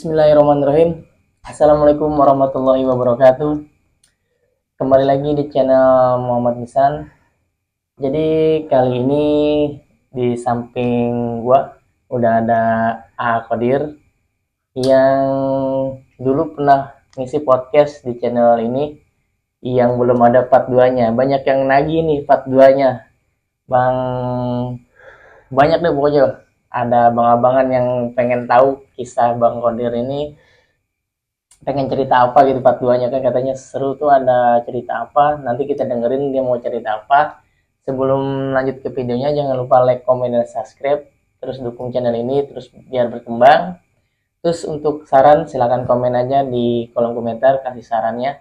Bismillahirrahmanirrahim. Assalamualaikum warahmatullahi wabarakatuh. Kembali lagi di channel Muhammad Misan. Jadi kali ini di samping gua udah ada A Qadir yang dulu pernah ngisi podcast di channel ini yang belum ada part 2-nya. Banyak yang nagih nih part 2-nya. Banyak deh pokoknya. Ada abang-abangan yang pengen tahu kisah Bang Qadir ini, pengen cerita apa gitu part 2-nya, kan katanya seru tuh, ada cerita apa, nanti kita dengerin dia mau cerita apa. Sebelum lanjut ke videonya, jangan lupa like, comment, dan subscribe, terus dukung channel ini terus biar berkembang. Terus untuk saran silahkan komen aja di kolom komentar, kasih sarannya.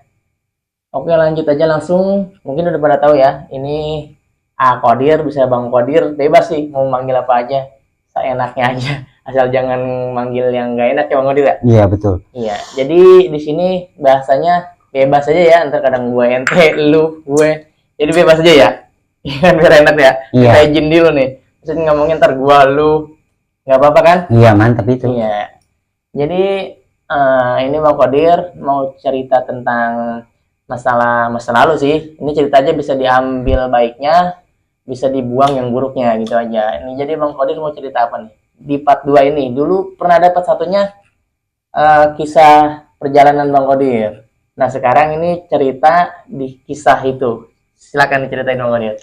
Oke, lanjut aja langsung. Mungkin udah pada tahu ya, ini A Qadir, bisa Bang Qadir, bebas sih mau manggil apa aja, seenaknya aja, asal jangan manggil yang gak enak ya Bang Qadir ya. Iya betul. Iya, jadi di sini bahasanya bebas aja ya, ntar kadang gue ente, lu, gue, jadi bebas aja ya. Iya, biar enak ya. Iya. Kita izin dulu nih, terus ngomongin ntar gue, lu, nggak apa-apa kan? Iya mantap itu. Iya. Jadi ini Bang Qadir mau cerita tentang masalah masa lalu sih. Ini cerita aja, bisa diambil baiknya, bisa dibuang yang buruknya gitu aja. Ini jadi Bang Qadir mau cerita apa nih? Di part 2 ini, dulu pernah dapat satunya kisah perjalanan Bang Qadir. Nah sekarang ini cerita di kisah itu. Silakan diceritain Bang Qadir.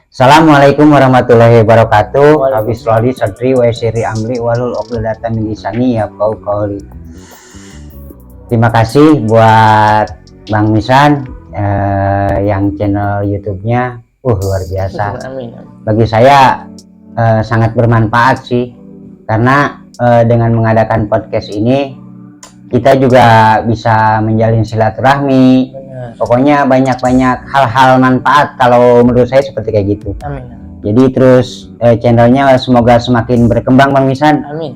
Assalamualaikum warahmatullahi wabarakatuh. Habis lali sadri wa siri amri walul uqdatan min lisani yafqahu qawli. Terima kasih buat Bang Misan yang channel YouTube-nya luar biasa. Amin. Bagi saya sangat bermanfaat sih, karena dengan mengadakan podcast ini kita juga bisa menjalin silaturahmi. Benar. Pokoknya banyak-banyak hal-hal manfaat kalau menurut saya seperti kayak gitu. Amin. Jadi terus channelnya semoga semakin berkembang Bang Misan. Amin.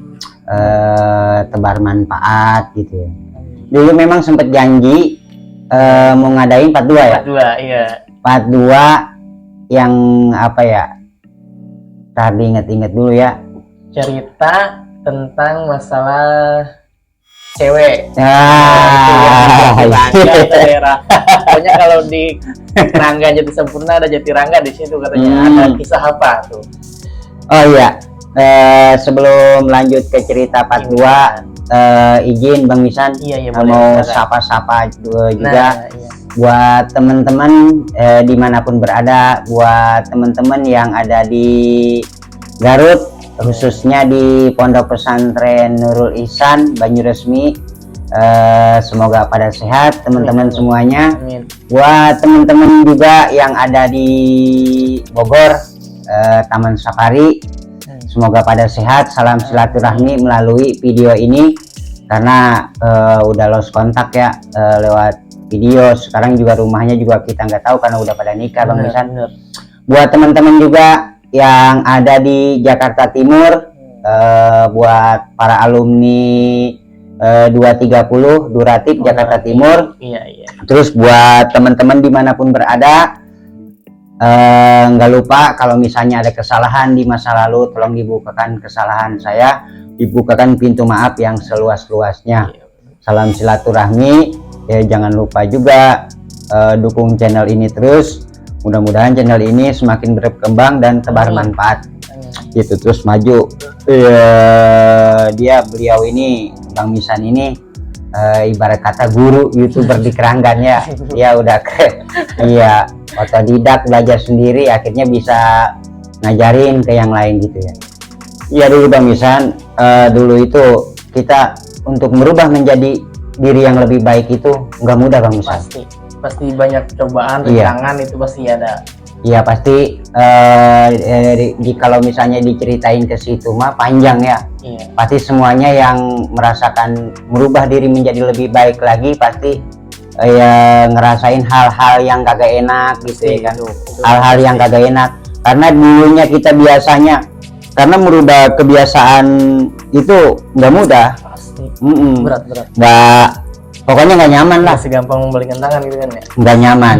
Tebar manfaat gitu ya. Dulu memang sempat janji mau ngadain part 2 ya. Part 2, iya. Part 2 yang apa ya? Tadi inget-inget dulu ya. Cerita tentang masalah cewek. Daerah. Pokoknya kalau di Rangga Jati Sempurna ada Jati Rangga di situ katanya. Ada kisah apa tuh? Oh iya. Sebelum lanjut ke cerita part 2, izin Bang Misan, Iya, mau boleh. sapa-sapa juga Nah, iya. buat teman-teman dimanapun berada, buat teman-teman yang ada di Garut, khususnya di Pondok Pesantren Nurul Ihsan Banyuresmi, semoga pada sehat teman-teman semuanya. Amin. Buat teman-teman juga yang ada di Bogor, Taman Safari, semoga pada sehat. Salam silaturahmi melalui video ini, karena udah lost kontak ya lewat video. Sekarang juga rumahnya juga kita nggak tahu karena udah pada nikah Bang Misan. Buat teman-teman juga yang ada di Jakarta Timur, buat para alumni 230 Duratip Jakarta Timur. Iya. Terus buat teman-teman dimanapun berada, nggak lupa kalau misalnya ada kesalahan di masa lalu, tolong dibukakan kesalahan saya, dibukakan pintu maaf yang seluas-luasnya. Salam silaturahmi ya. Jangan lupa juga dukung channel ini terus, mudah-mudahan channel ini semakin berkembang dan tebar manfaat gitu, terus maju. Beliau ini Bang Misan ini ibarat kata guru YouTuber di Keranggan ya. Dia udah otodidak, belajar sendiri, akhirnya bisa ngajarin ke yang lain gitu ya. Iya dulu Bang Misan, dulu itu kita untuk merubah menjadi diri yang lebih baik itu nggak mudah Bang Misan. Pasti banyak cobaan, rintangan. Itu pasti ada. Iya pasti. Kalau misalnya diceritain ke situ mah panjang ya. Iya. Pasti semuanya yang merasakan merubah diri menjadi lebih baik lagi pasti ya ngerasain hal-hal yang kagak enak gitu ya kan. Hal-hal yang kagak enak karena dulunya kita biasanya, karena merubah kebiasaan itu nggak mudah. Pasti. Berat. Nggak, pokoknya nggak nyaman lah. masih gampang membalikkan tangan gitu kan ya. Nggak nyaman.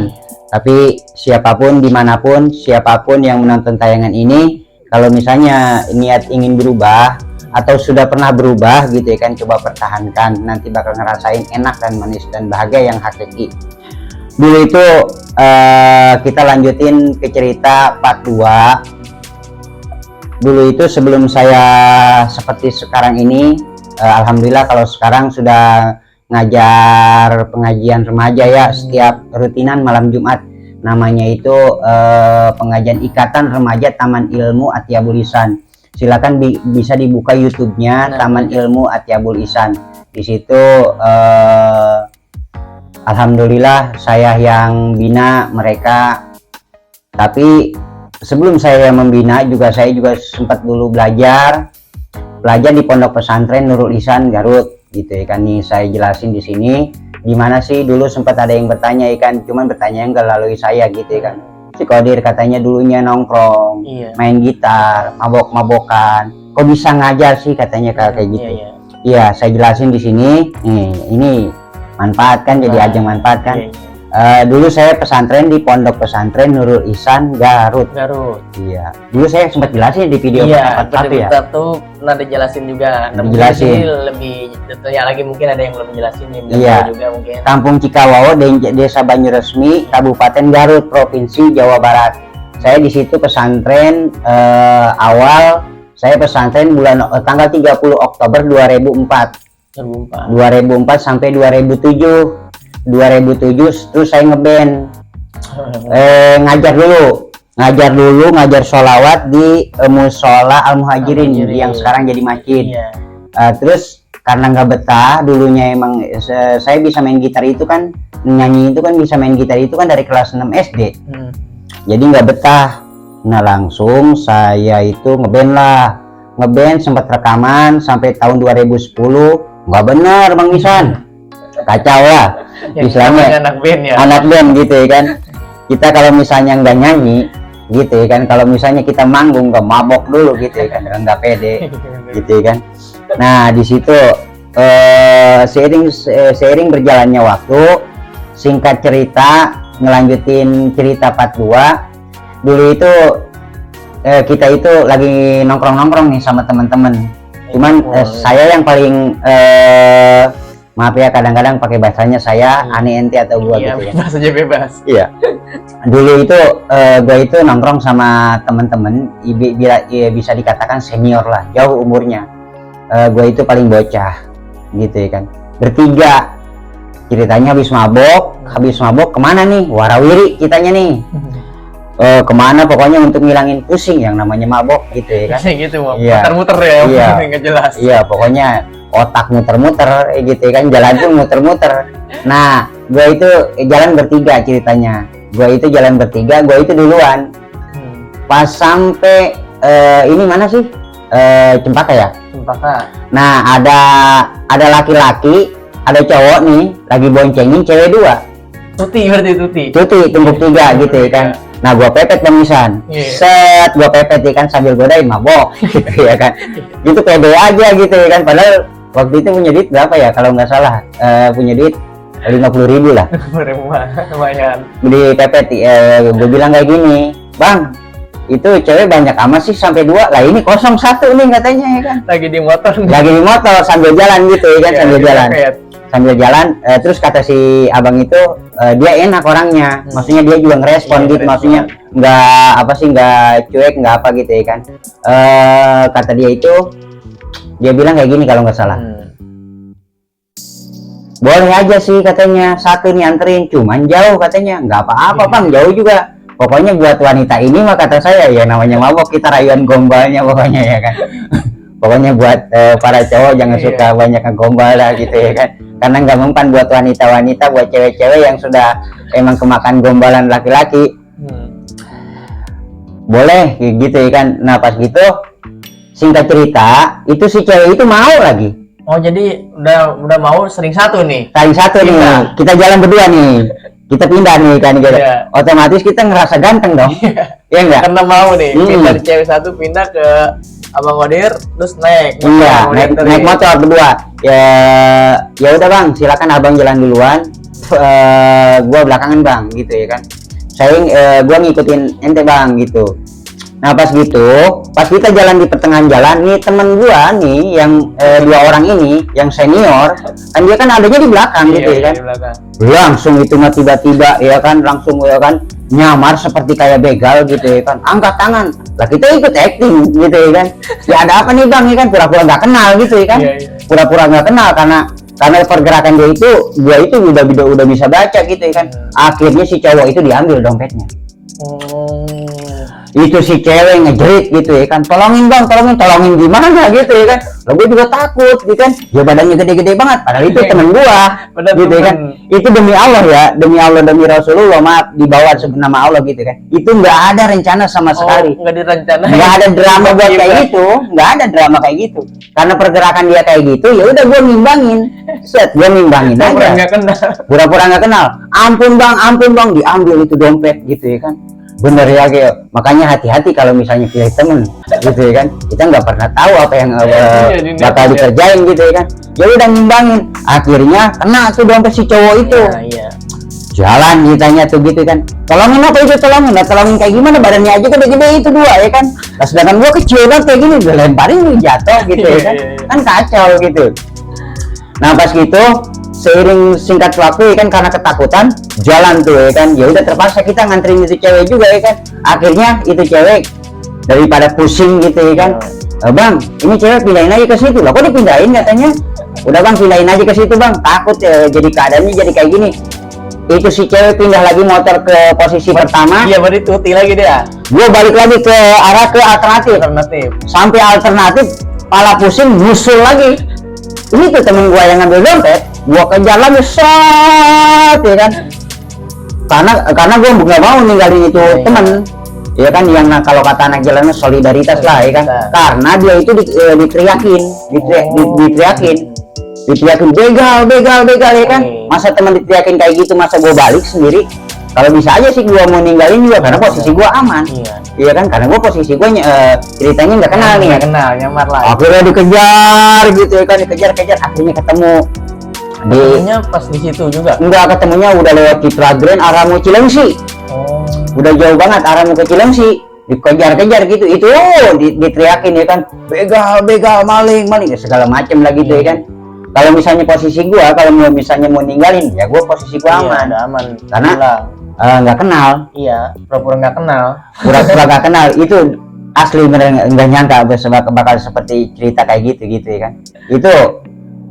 Tapi siapapun dimanapun, siapapun yang menonton tayangan ini, kalau misalnya niat ingin berubah, atau sudah pernah berubah gitu ya kan, coba pertahankan, nanti bakal ngerasain enak dan manis dan bahagia yang hakiki. Dulu itu kita lanjutin ke cerita part 2. Dulu itu sebelum saya seperti sekarang ini, alhamdulillah kalau sekarang sudah ngajar pengajian remaja ya, setiap rutinan malam Jumat. Namanya itu pengajian Ikatan Remaja Taman Ilmu Atyabul Ihsan. Silakan bisa dibuka YouTube-nya Taman Ilmu Atyabul Ihsan. Di situ alhamdulillah saya yang bina mereka. Tapi sebelum saya membina juga, saya juga sempat dulu belajar di Pondok Pesantren Nurul Ihsan Garut gitu ya kan. Nih saya jelasin di sini gimana sih dulu sempat ada yang bertanya ikan, cuman bertanya enggak lalui saya gitu ya kan. Si Qadir katanya dulunya nongkrong, main gitar, mabok-mabokan, kok bisa ngajar sih katanya kayak gitu. Iya, saya jelasin di sini. Nih, ini manfaat kan, jadi ajang manfaat kan. Dulu saya pesantren di Pondok Pesantren Nurul Ihsan Garut. Iya. Dulu saya sempat jelasin di video pertama ya. Tuh pernah dijelasin juga. Dijelasin lebih detailnya lagi, mungkin ada yang belum dijelasin juga mungkin. Kampung Cikawawo, Desa Banyuresmi, Kabupaten Garut, Provinsi Jawa Barat. Saya di situ pesantren awal saya pesantren tanggal 30 Oktober 2004 sampai 2007. 2007 terus saya ngeband, ngajar sholawat di Musola Al Muhajirin yang sekarang jadi masjid. Terus karena nggak betah dulunya, emang saya bisa main gitar itu kan, nyanyi itu kan, bisa main gitar itu kan dari kelas 6 SD. Jadi nggak betah. Nah langsung saya itu ngeband sempat rekaman sampai tahun 2010. Nggak benar Bang Ihsan, kacau lah istilahnya, anak band gitu ya kan. Kita kalau misalnya nggak nyanyi gitu ya kan, kalau misalnya kita manggung nggak mabok dulu gitu ya kan, nggak pede gitu ya kan. Nah di situ seiring berjalannya waktu, singkat cerita ngelanjutin cerita part 2. Dulu itu kita itu lagi nongkrong nih sama teman-teman, cuman saya yang paling maaf ya, kadang-kadang pakai bahasanya saya aneh ente atau gua gitu ya. Bahasanya bebas. Iya. Dulu itu gua itu nongkrong sama teman-teman, bisa dikatakan senior lah, jauh umurnya. Gua itu paling bocah gitu ya kan. Bertiga. Ceritanya habis mabok kemana nih? Warawiri kitanya nih. Kemana pokoknya untuk ngilangin pusing yang namanya mabok gitu ya kan. Gitu, muter-muter ya, nggak jelas. Iya, pokoknya otak muter-muter gitu kan, jalan pun muter-muter. Nah gue itu jalan bertiga ceritanya, gue itu duluan. Pas sampai ini mana sih, Cempaka ya, nah ada laki-laki, ada cowok nih lagi boncengin cewek 2. Tuti tumpuk 3 gitu ya kan. Nah gue pepet Bang Ihsan, set gue pepet ya kan, sambil godain mabok gitu ya kan. Gitu pede aja gitu ya kan, padahal waktu itu punya duit berapa ya kalau nggak salah, punya duit 50.000 lah. Lumayan. Beli pepet, gue bilang kayak gini, Bang, itu cewek banyak amat sih sampai 2 lah, ini kosong 1 nih katanya ya kan. Lagi di motor sambil jalan gitu ya kan, sambil jalan. Terus kata si abang itu, dia enak orangnya, maksudnya dia juga ngerespon gitu, maksudnya nggak cuek, nggak apa gitu ya kan. Kata dia itu, dia bilang kayak gini kalau nggak salah, boleh aja sih katanya, 1 nih anterin, cuman jauh katanya. Nggak apa-apa Bang, jauh juga, pokoknya buat wanita ini mah kata saya, ya namanya mabok kita rayuan gombalnya pokoknya ya kan. Pokoknya buat para cowok jangan suka banyak ngegombal lah gitu ya kan, karena nggak mempan buat wanita-wanita, buat cewek-cewek yang sudah emang kemakan gombalan laki-laki. Boleh gitu ya kan. Nah pas gitu, singkat cerita itu si cewek itu mau lagi. Oh jadi udah mau sering satu nih, kita jalan berdua nih, kita pindah nih kan gitu. Otomatis kita ngerasa ganteng dong. Ya enggak, karena mau nih dari cewek satu pindah ke Abang Qadir, terus naik motor berdua. Ya udah Bang, silakan abang jalan duluan, gua belakangan Bang gitu ya kan. Saya gua ngikutin ente Bang gitu. Nah pas gitu, pas kita jalan di pertengahan jalan nih, temen gua nih yang dua orang ini yang senior kan, dia kan adanya di belakang gitu ya kan, di belakang. langsung itu mah tiba-tiba ya kan, langsung ya kan nyamar seperti kayak begal gitu ya kan, angkat tangan lah, kita ikut acting gitu ya kan, ya ada apa nih bang ya kan, pura-pura nggak kenal gitu ya kan, pura-pura nggak kenal karena pergerakan dia itu udah bisa baca gitu ya kan. Akhirnya si cowok itu diambil dompetnya. Itu si cewek ngejerit gitu ya kan, tolongin bang, tolongin gimana gitu ya kan, lo gue juga takut gitu kan, ya badannya gede-gede banget, padahal itu temen gua gitu ya kan. Itu demi Allah ya, demi Rasulullah, maaf dibawa nama Allah gitu kan, itu nggak ada rencana sama sekali, nggak direncanain, nggak ada drama buat kayak gitu, nggak ada drama kayak gitu, karena pergerakan dia kayak gitu, ya udah gua ngimbangin, gua ngimbangin aja, pura-pura nggak kenal, ampun bang, diambil itu dompet gitu ya kan. Bener ya, kayak makanya hati-hati kalau misalnya pilih temen gitu ya kan, kita nggak pernah tahu apa yang bakal dikerjain gitu ya kan. Ya udah ngimbangin, akhirnya kena tuh dompet si cowok itu. Jalan ditanya tuh gitu kan, tolongin apa itu, tolongin kayak gimana, badannya aja gede-gede itu dua ya kan, nah, sedangkan gua kecil banget kayak gini, gue lemparin lu jatuh gitu ya kan, kan kacau gitu. Nah pas gitu seiring singkat waktu ya kan, karena ketakutan jalan tuh ya kan, ya udah terpaksa kita nganterin itu cewek juga ya kan. Akhirnya itu cewek daripada pusing gitu ya kan, bang ini cewek pindahin aja ke situ. Lah kok dipindahin katanya, udah bang pindahin aja ke situ bang, takut jadi keadaannya jadi kayak gini. Itu si cewek pindah lagi motor ke posisi pertama, iya berarti tuti lagi dia, gue balik lagi ke arah ke alternatif sampai alternatif, pala pusing nyusul lagi. Ini tuh temen gua yang ngambil dompet, gua kejar lagi shot ya kan, karena gua nggak mau ninggalin itu temen ya kan, yang kalau kata anak jalan solidaritas lah ya kan, karena dia itu diteriakin begal ya kan. Masa teman diteriakin kayak gitu, masa gua balik sendiri? Kalau bisa aja sih gua mau ninggalin juga, karena posisi gua aman. Iya kan, karena gua posisi gua ceritanya nggak kenal nih, nyamar lah. Akhirnya dikejar gitu ya kan, dikejar, akhirnya ketemu. Ketemunya pas di situ juga? Enggak, ketemunya udah lewat Citra Grand, arah mau Cilengsi. Udah jauh banget arah mau ke Cilengsi, dikejar-kejar gitu. Itu diteriakin ya kan, begal, maling segala macem lah gitu ya kan. Kalau misalnya posisi gua, kalau misalnya mau ninggalin, ya gua posisi gua aman. Karena nggak kenal. Iya, pura-pura nggak kenal. Itu asli bener nggak nyangka bakal seperti cerita kayak gitu ya kan. Itu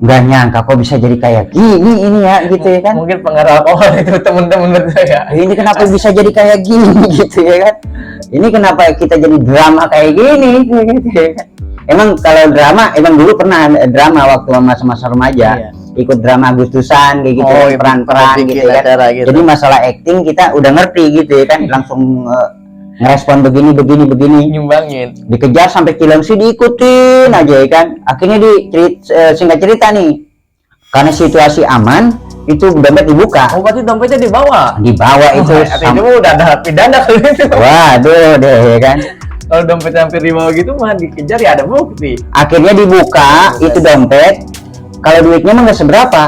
nggak nyangka kok bisa jadi kayak gini ini ya gitu ya kan. Mungkin pengaruh alkohol itu temen-temen saya. Ini kenapa bisa jadi kayak gini gitu ya kan. Ini kenapa kita jadi drama kayak gini gitu ya kan. Emang kalau drama, emang dulu pernah drama waktu masa-masa remaja. Ikut drama Agustusan kayak gitu, peran-peran gitu ya kan. Gitu. Jadi masalah acting kita udah ngerti gitu ya kan, langsung ngerespon begini nyumbangin, dikejar sampai Cilengsi, diikutin aja ya kan. Akhirnya singkat cerita nih, karena situasi aman, itu dompet dibuka. Oh berarti dompetnya dibawa itu itu udah ada pidana kali itu. Waduh deh ya kan. Kalau dompet hampir dibawa gitu mah dikejar ya ada bukti. Akhirnya dibuka itu dompet. Kalau duitnya mah nggak seberapa.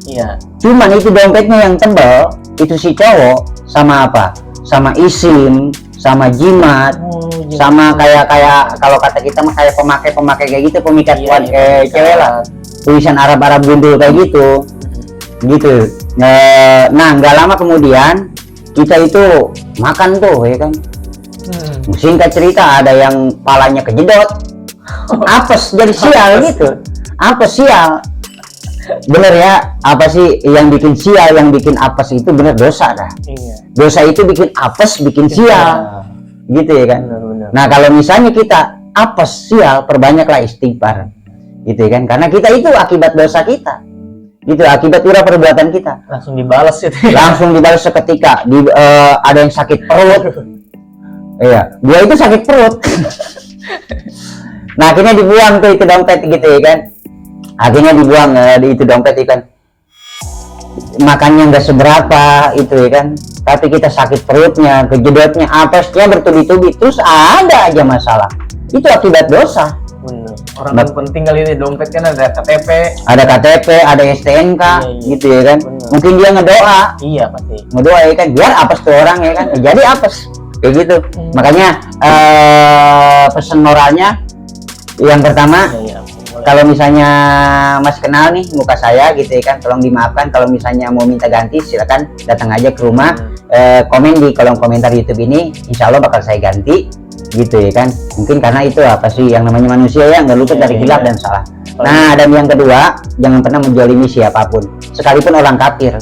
Iya. Cuman itu dompetnya yang tebel, itu si cowok sama apa? Sama isim, sama jimat, sama kayak kalau kata kita mah kayak pemakai kayak gitu, pemikat cewek lah. Tulisan Arab gundul kayak gitu. Nah, nggak lama kemudian kita itu makan tuh ya kan. Singkat cerita ada yang palanya kejedot, apes jadi sial gitu. Apes sial. Bener ya, apa sih yang bikin sial, yang bikin apes itu bener dosa dah. Dosa itu bikin apes, bikin sial. Gitu ya kan. Bener. Nah, kalau misalnya kita apes sial, perbanyaklah istighfar. Gitu ya kan, karena kita itu akibat dosa kita. Gitu, akibat ulah perbuatan kita. Langsung dibalas itu. Langsung dibalas seketika. Ada yang sakit perut. Iya, dia itu sakit perut. Nah, akhirnya dibuang tuh itu dompet gitu ya kan. Akhirnya dibuang itu dompet itu kan. Makannya nggak seberapa itu ya kan. Tapi kita sakit perutnya, kejedotnya, apesnya bertubi-tubi, terus ada aja masalah. Itu akibat dosa. Bener. Orang kan penting kali ini, dompet kan ada KTP. Ada KTP, ada STNK, gitu ya kan. Bener. Mungkin dia ngedoa. Iya pasti. Ngedoa ya kan, biar apes tuh orang ya kan. Jadi apes. kayak gitu. Makanya pesan moralnya yang pertama, Iya, boleh. kalau misalnya Mas kenal nih muka saya gitu ya kan, tolong dimaafkan. Kalau misalnya mau minta ganti silakan datang aja ke rumah, komen di kolom komentar YouTube ini, insya Allah bakal saya ganti gitu ya kan. Mungkin karena itu apa sih yang namanya manusia ya, nggak luput dari khilaf dan salah. Nah, dan yang kedua, jangan pernah menjolimi siapapun, sekalipun orang kafir,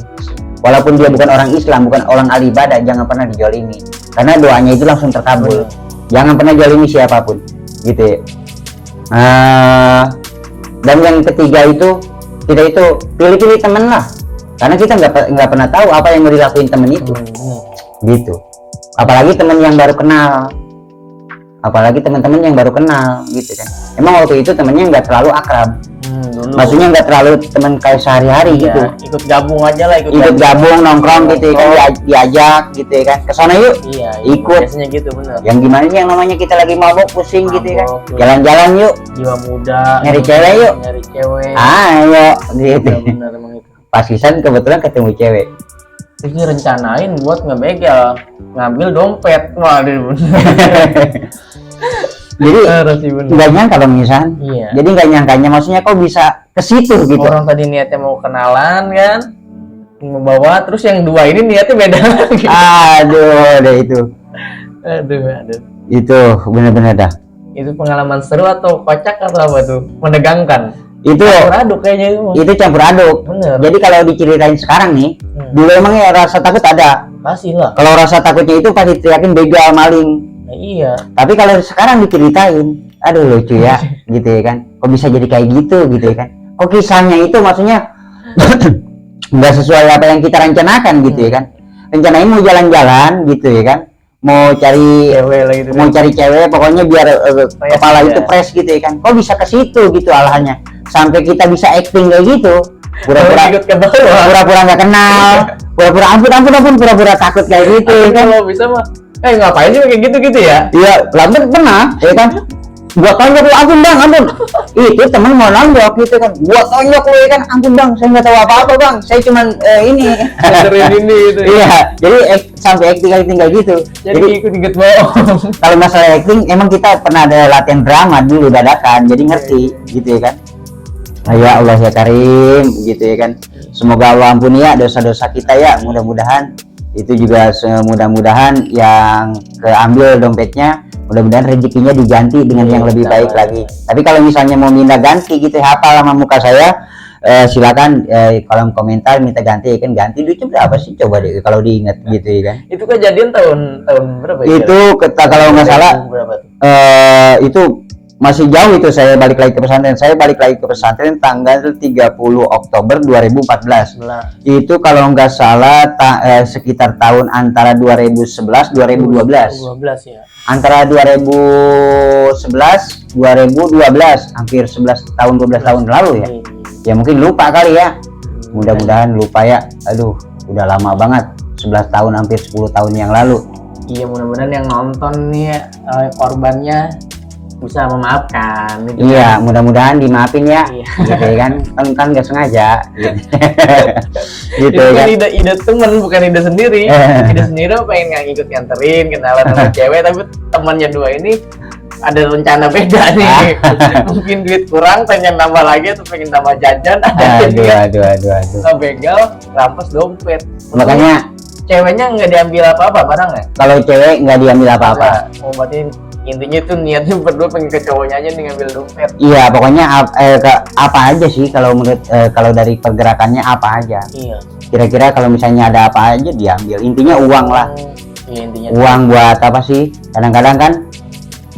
walaupun dia bukan orang Islam, bukan orang ahli ibadah, jangan pernah dijolimi, karena doanya itu langsung terkabul. Jangan pernah jolimi siapapun gitu ya. Dan yang ketiga itu, kita itu pilih-pilih temen lah, karena kita nggak pernah tahu apa yang mau dilakuin temen itu gitu. Apalagi temen yang baru kenal, apalagi teman-teman yang baru kenal gitu kan. Emang waktu itu temennya nggak terlalu akrab, dulu. maksudnya nggak terlalu teman kayak sehari-hari Iya, gitu. ikut gabung aja lah, Ikut gabung nongkrong gitu ya kan, diajak gitu ya kan, kesana yuk, Iya, ikut. biasanya gitu bener. Yang gimana sih yang namanya kita lagi mabok pusing gitu ya kan, Mabok, tuh. jalan-jalan yuk, Jiwa muda, nyari cewek yuk, nyari cewek. ayo gitu. Iya, bener emang itu. Pasisan kebetulan ketemu cewek. Terus dia rencanain buat ngebegal, ngambil dompet. Waduh, Jadi bener sih bener. nggak nyangka Bang Nisan. Iya. Jadi nggak nyangkanya, maksudnya kok bisa ke situ gitu. Orang tadi niatnya mau kenalan kan, membawa, terus yang dua ini niatnya beda lagi. Aduh, deh itu. Aduh. Itu bener-bener dah. Itu pengalaman seru atau kocak atau apa tuh? Menegangkan. Itu Campur aduk kayaknya itu. itu campur aduk. Bener. Jadi kalau diceritain sekarang nih, dulu emang ya rasa takut ada. Pasti lah. Kalau rasa takutnya itu pasti teriakin begal, maling. Nah, iya. Tapi kalau sekarang diceritain, aduh lucu ya, gitu ya kan. Kok bisa jadi kayak gitu ya kan. Kok kisahnya itu maksudnya nggak sesuai apa yang kita rencanakan gitu ya kan. Rencanain mau jalan-jalan gitu ya kan. Mau cari Cewek lah gitu. mau cari cewek, pokoknya biar kepala ya. itu fresh gitu ya kan. Kok bisa ke situ gitu alahannya, sampai kita bisa acting kayak gitu, pura-pura ikut ke bawah. pura-pura nggak kenal, pura-pura ampun, pura-pura takut kayak gitu ya kan. Kalau bisa mah, ngapain sih kayak gitu ya? Iya, lambat pernah ya kan. Gua tonjok lu, ampun bang, ampun. Itu temen mau nonjok gitu kan, gua tonjok lu ya kan, ampun bang, saya nggak tahu apa-apa bang, saya cuman ini. Dengerin ini gitu. Iya, jadi sampai acting kayak gitu. Jadi ikut bohong. Kalau masalah acting, emang kita pernah ada latihan drama dulu dadakan, jadi ngerti gitu ya kan. Ya Allah ya Karim gitu ya kan. Semoga Allah ampuni ya dosa-dosa kita ya, mudah-mudahan itu juga mudah-mudahan yang keambil dompetnya, mudah-mudahan rezekinya diganti dengan yang lebih baik lagi. Tapi kalau misalnya mau minta ganti gitu, hafal sama muka saya, silakan kolom komentar minta ganti ya kan. Ganti duitnya berapa sih coba deh kalau diingat gitu ya kan. Itu kejadian tahun berapa ya? Itu kalau nggak salah berapa tuh? itu masih jauh itu. Saya balik lagi ke pesantren tanggal 30 Oktober 2014. Itu kalau nggak salah sekitar tahun antara 2011 2012 ya. Antara 2011 2012, hampir 11 tahun 12 tahun lalu ya. Ya mungkin lupa kali ya, mudah-mudahan lupa ya. Aduh udah lama banget, 11 tahun hampir 10 tahun yang lalu. Iya, mudah-mudahan yang nonton nih korbannya bisa memaafkan gitu. Iya, mudah-mudahan dimaafin ya. Iya. Gitu ya kan nggak sengaja gitu. Gitu Itu kan. kan ide temen, bukan ide sendiri. Ide sendiri pengen ngikut nganterin kenalan sama cewek, tapi temannya dua ini ada rencana beda nih. Mungkin duit kurang, pengen nambah lagi atau pengen tambah jajan, ada Aduh. begal, rampas dompet. Makanya Ceweknya nggak diambil apa-apa barangnya. kalau cewek nggak diambil apa-apa. Oh, berarti intinya tuh niatnya berdua pengen ke cowoknya aja nih ngambil dompet. Iya, pokoknya apa aja sih kalau menurut kalau dari pergerakannya apa aja. Iya. Kira-kira kalau misalnya ada apa aja diambil. Intinya uang lah. Iya, intinya Uang buat apa sih? Kadang-kadang kan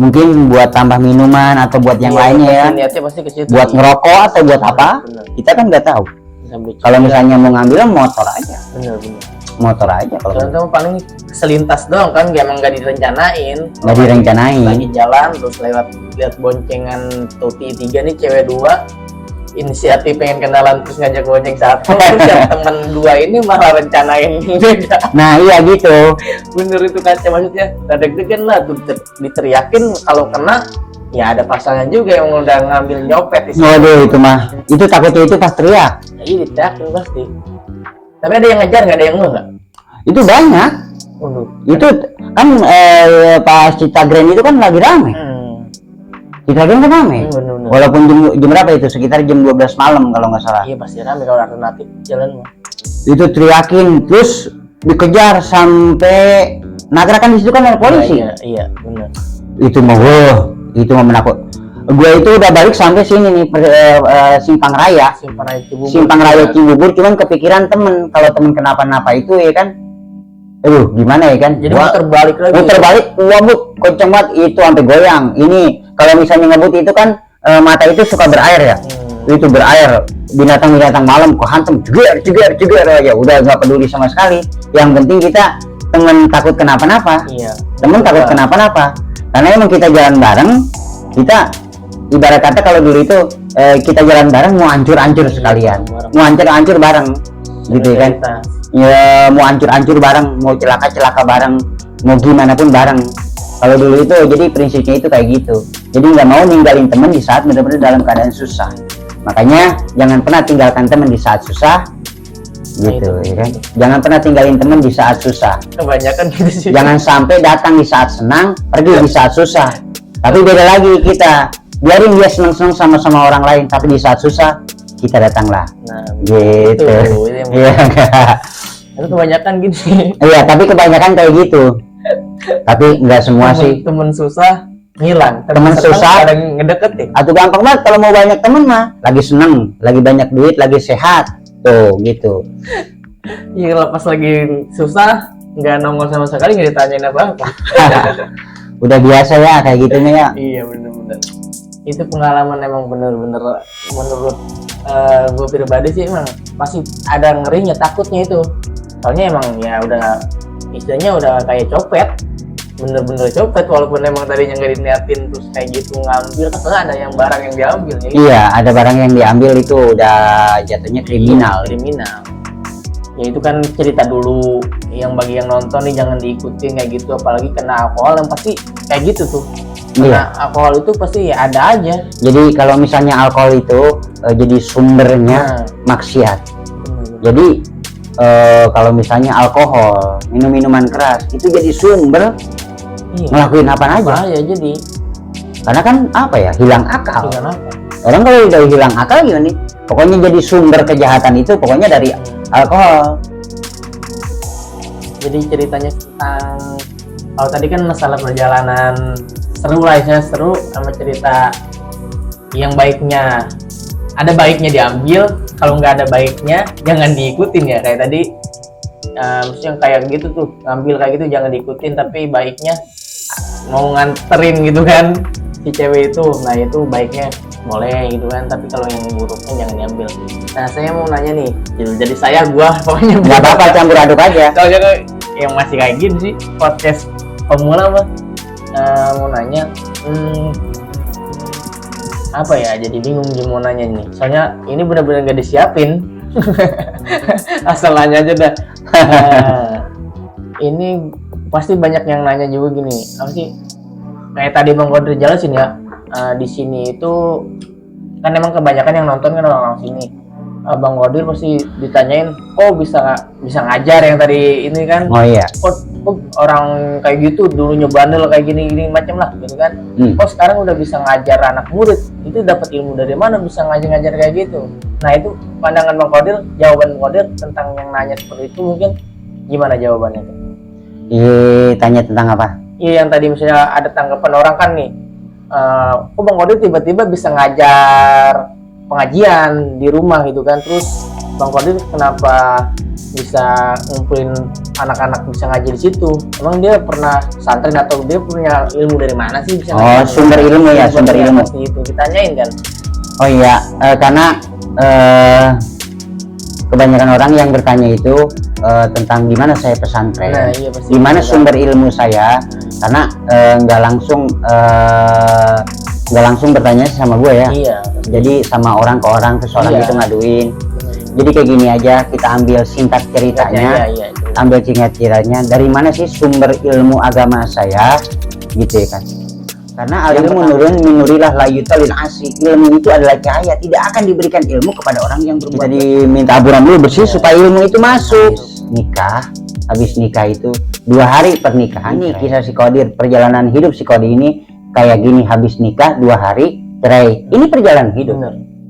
mungkin buat tambah minuman atau buat yang lainnya ya. Niatnya pasti ke situ. Buat ngerokok atau buat apa? Bener. Kita kan nggak tahu. Kalau misalnya mau ngambil motor aja. Bener. Motor aja kalau Contoh paling selintas doang kan, emang nggak direncanain. nggak direncanain. Lagi jalan terus lihat boncengan Tuti 3 nih, cewek 2 inisiatif pengen kenalan terus ngajak bonceng satu. Terus yang temen 2 ini malah rencanain beda. Nah iya gitu. Bener itu kaca, maksudnya deg-degan lah tuh, diteriakin kalau kena ya ada pasangan juga yang udah ngambil nyopet di situ. Waduh itu mah, itu takutnya itu pas teriak. Iya diteriakin pasti. Tapi ada yang ngejar, nggak ada yang enggak? Itu banyak. Waduh. Itu kan pas Cita Grand itu kan lagi rame. Cita Grand kan rame. Bener-bener. Walaupun jam berapa itu, sekitar jam 12 malam kalau nggak salah. Iya pasti rame kalau alternatif jalan mah. Itu teriakin, terus dikejar sampai Nagra, kan di situ kan ada polisi. Iya, benar. Itu mah menakut. Gue itu udah balik sampai sini nih, Simpang Raya. Simpang Raya Cibubur, cuman kepikiran temen, kalau temen kenapa-napa itu ya kan. Gimana ya kan? Jadi muter balik lagi. Muter balik, wabuk, kenceng banget itu sampai goyang. Ini kalau misalnya ngebut itu kan mata itu suka berair ya. Itu berair, binatang-binatang malam kok hantem, jeger aja, udah nggak peduli sama sekali. Yang penting kita temen takut kenapa-napa. Iya. Temen takut kenapa-napa. Karena emang kita jalan bareng, kita ibarat kata kalau dulu itu kita jalan bareng mau hancur-hancur sekalian, mau hancur-hancur bareng, gitu kan? Ya mau hancur-hancur bareng, mau celaka-celaka bareng, mau gimana pun bareng. Kalau dulu itu jadi prinsipnya itu kayak gitu. Jadi nggak mau ninggalin temen di saat benar-benar dalam keadaan susah. Makanya jangan pernah tinggalkan temen di saat susah, gitu ya kan? Jangan pernah tinggalin temen di saat susah. Kebanyakan gitu sih. Jangan sampai datang di saat senang, pergi di saat susah. Tapi beda lagi kita, biarin dia senang-senang sama orang lain, tapi di saat susah kita datanglah. Nah, gitu. Iya. Itu kebanyakan gitu sih. Iya, tapi kebanyakan kayak gitu. Tapi nggak semua sih. Temen susah ngilang, temen susah ada ngedeketin. Atau gampang banget kalau mau banyak temen mah, lagi seneng, lagi banyak duit, lagi sehat, tuh gitu. Iya, kalau pas lagi susah nggak nongol sama sekali, nggak ditanyain apa-apa. Udah biasa ya kayak gitu nih ya. Iya, bener-bener. Itu pengalaman emang bener-bener menurut gue pribadi sih emang masih ada ngerinya, takutnya itu. Soalnya emang ya udah istilahnya udah kayak copet, bener-bener copet, walaupun emang tadinya nggak diniatin terus kayak gitu ngambil, kan ada yang barang yang diambil ya. Iya, ada barang yang diambil itu udah jatuhnya kriminal. Ya itu kan cerita dulu, yang bagi yang nonton nih jangan diikutin kayak gitu, apalagi kena alkohol yang pasti kayak gitu tuh. Karena alkohol itu pasti ya ada aja. Jadi kalau misalnya alkohol itu jadi sumbernya maksiat. Jadi kalau misalnya alkohol, minuman keras itu jadi sumber ngelakuin apa aja. Ya jadi. Karena kan apa ya, hilang akal. Hilang akal. Orang kalau udah hilang akal gimana nih? Pokoknya jadi sumber kejahatan itu pokoknya dari alkohol. Jadi ceritanya tentang, kalau tadi kan masalah perjalanan seru lah, seru sama cerita yang baiknya. Ada baiknya diambil, kalau nggak ada baiknya jangan diikutin ya, kayak tadi maksudnya kayak gitu tuh, ngambil kayak gitu jangan diikutin, tapi baiknya mau nganterin gitu kan si cewek itu, nah itu baiknya boleh gitu kan, tapi kalau yang buruknya jangan diambil. Nah saya mau nanya nih, jadi gua pokoknya nggak apa-apa, campur aduk aja. Soalnya yang masih kayak gini sih podcast pemula mah, mau nanya apa ya, jadi bingung mau nanya nih, soalnya ini benar-benar nggak disiapin. Asal nanya aja dah. Ini pasti banyak yang nanya juga gini, apa sih, kayak tadi Bang Kodri jelasin ya, di sini itu kan emang kebanyakan yang nonton kan orang sini. Bang Kodri pasti ditanyain, kok bisa ngajar yang tadi ini kan? Oh iya. Kok orang kayak gitu dulunya bandel kayak gini macam lah gitu kan? Kok sekarang udah bisa ngajar anak murid? Itu dapat ilmu dari mana bisa ngajar kayak gitu? Nah itu pandangan Bang Kodri, jawaban Bang Kodri tentang yang nanya seperti itu mungkin gimana jawabannya? Tanya tentang apa? Iya, yang tadi misalnya ada tanggapan orang kan nih, kok Bang Kodri tiba-tiba bisa ngajar pengajian di rumah gitu kan, terus Bang Kodri kenapa bisa ngumpulin anak-anak bisa ngaji di situ? Emang dia pernah santren atau dia punya ilmu dari mana sih bisa? Sumber ilmu ya, sumber ilmu. Itu ditanyain kan? Oh iya, karena kebanyakan orang yang bertanya itu tentang gimana saya pesantren, nah, iya, pasti gimana sumber ilmu saya, karena nggak langsung bertanya sama gue ya. Iya. Jadi sama orang ke orang, ke seorang itu ngaduin. Jadi kayak gini aja, kita ambil singkat ceritanya, ambil singkat ceritanya dari mana sih sumber ilmu agama saya, gitu ya kan? Karena al-ilmu nurun minurilah la yutalil asri. Ilmu itu adalah cahaya, tidak akan diberikan ilmu kepada orang yang berbuat. Kita diminta aburan dulu bersih supaya ilmu itu masuk. Nikah, habis nikah itu 2 hari pernikahan. Ini kisah si Kodir, perjalanan hidup si Kodir ini kayak gini, habis nikah 2 hari cerai. Ini perjalanan hidup. Bener.